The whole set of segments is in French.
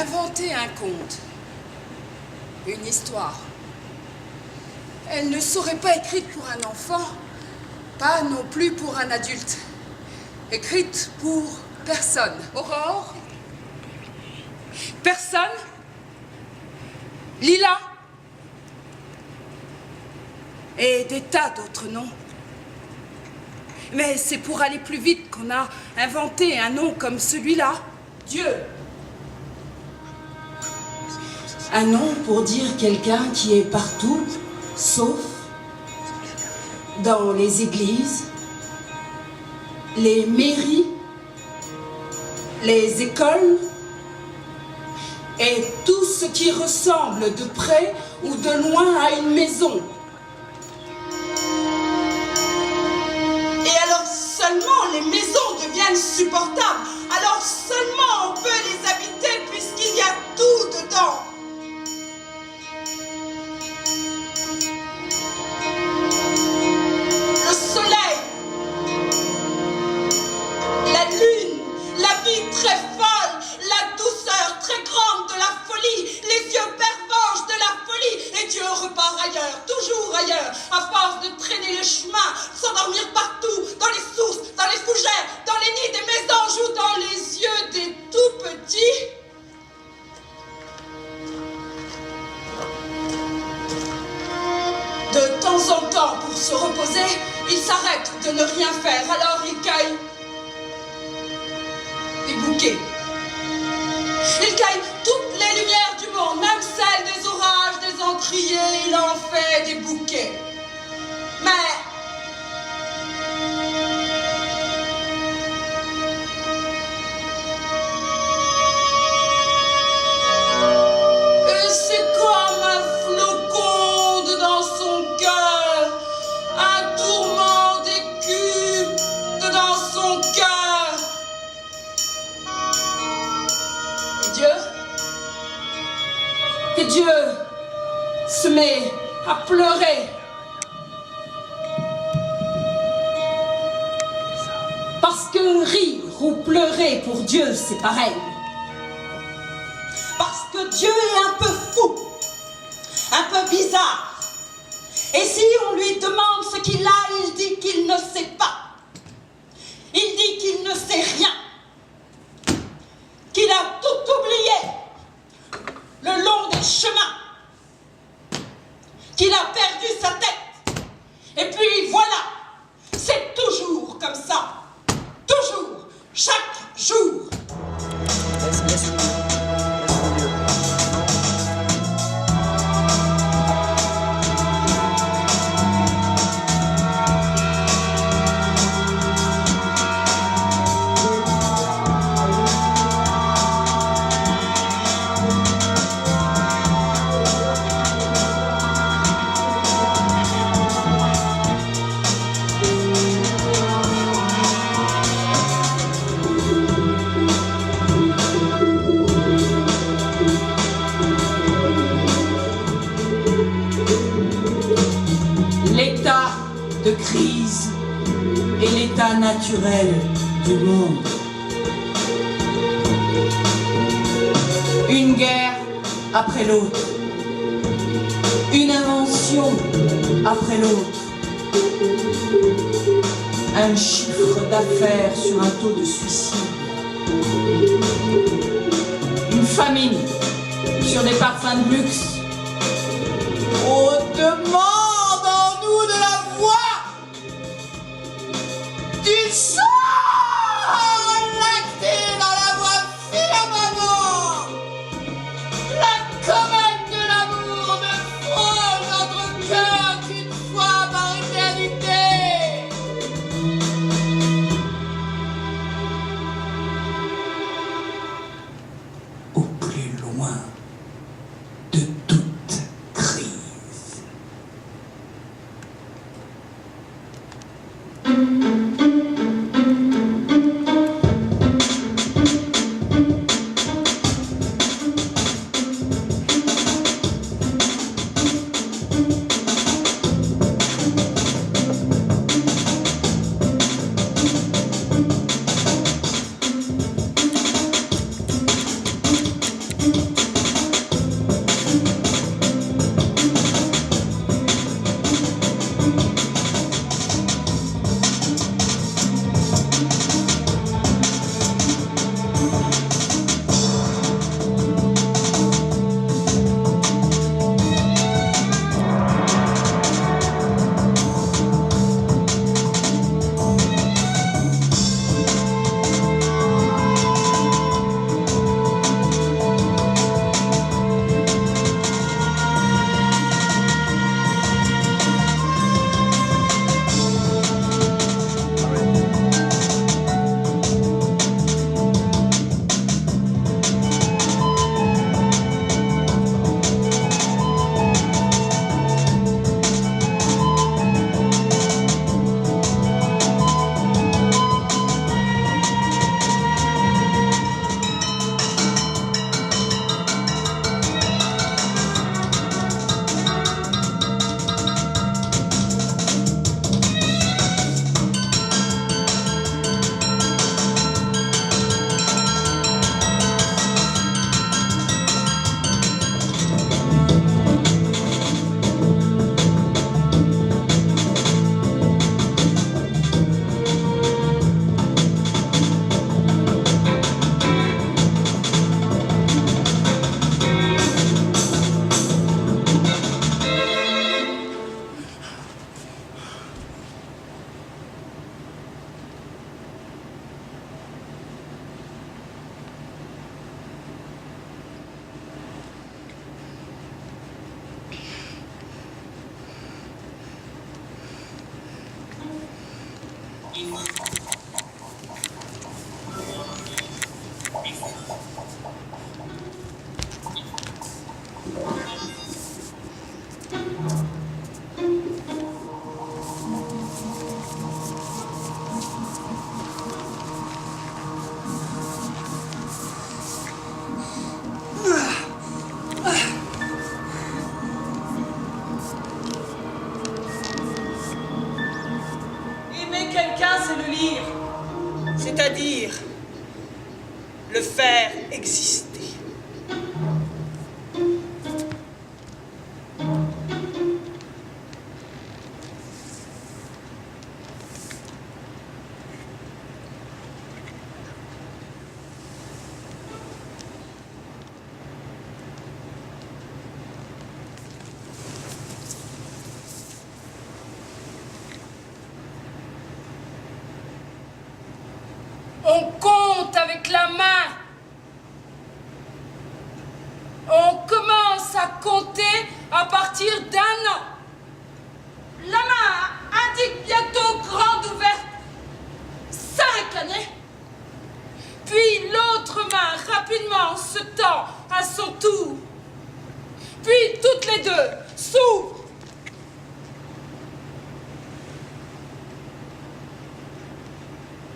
inventer un conte, une histoire. Elle ne saurait pas écrite pour un enfant, pas non plus pour un adulte. Écrite pour personne. Aurore? Personne? Lila? Et des tas d'autres noms. Mais c'est pour aller plus vite qu'on a inventé un nom comme celui-là. Dieu. Un nom pour dire quelqu'un qui est partout, sauf dans les églises, les mairies, les écoles et tout ce qui ressemble de près ou de loin à une maison. Et alors seulement les maisons deviennent supportables. Alors seulement on peut les habiter puisqu'il y a tout dedans. Le soleil, la lune, la vie très folle, la douceur très grande de la folie, les yeux pervenches de la folie. Et Dieu repart ailleurs, toujours ailleurs, à force de traîner le chemin, s'endormir partout, dans les sources, dans les fougères, dans les nids des mésanges ou dans les yeux des tout petits. De temps en temps, pour se reposer, il s'arrête de ne rien faire. Alors il cueille des bouquets. Il cueille toutes les lumières du monde, même celles des orages, des encriers. Il en fait des bouquets. Mais c'est comme un flocon dans son cœur, un tourment d'écume dans son cœur. Et Dieu se met à pleurer. Parce que rire ou pleurer pour Dieu, c'est pareil. Parce que Dieu est un peu fou, un peu bizarre. Et si on lui demande ce qu'il a, il dit qu'il ne sait pas. Il dit qu'il ne sait rien. Qu'il a tout oublié le long des chemins. Qu'il a perdu sa tête. Et puis voilà, c'est toujours comme ça. Toujours, chaque jour. L'état de crise est l'état naturel du monde. Une guerre après l'autre, une invention après l'autre, un chiffre d'affaires sur un taux de suicide, une famine sur des parfums de luxe. Oh, demande-en-nous de la voix, du sang lacté dans la voix firmament, la comète de l'amour ne frôle notre cœur qu'une fois par éternité. Au plus loin de toute crise. c'est le lire, c'est-à-dire le faire exister. On compte avec la main. On commence à compter à partir d'1 an. La main indique bientôt grande ouverte 5 années. Puis l'autre main rapidement se tend à son tour. Puis toutes les deux s'ouvrent.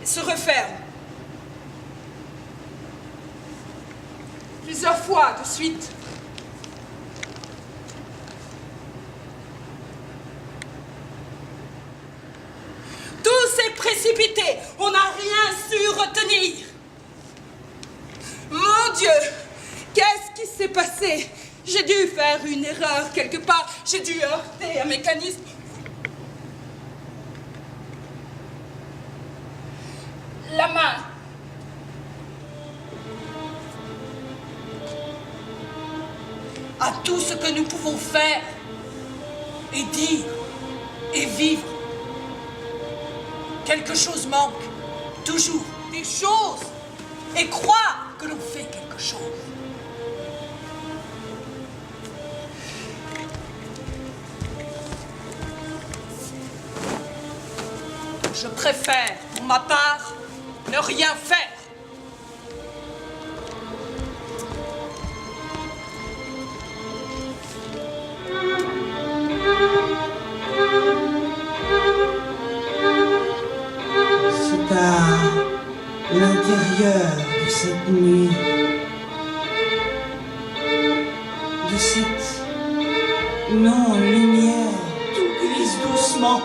Et se referment. Plusieurs fois de suite. Tout s'est précipité. On n'a rien su retenir. Mon Dieu, qu'est-ce qui s'est passé? J'ai dû faire une erreur quelque part. J'ai dû heurter un mécanisme. La main. À tout ce que nous pouvons faire et dire et vivre. Quelque chose manque, toujours des choses, et croire que l'on fait quelque chose. Je préfère, pour ma part, ne rien faire. C'est à l'intérieur de cette nuit, de cette non-lumière, tout glisse doucement.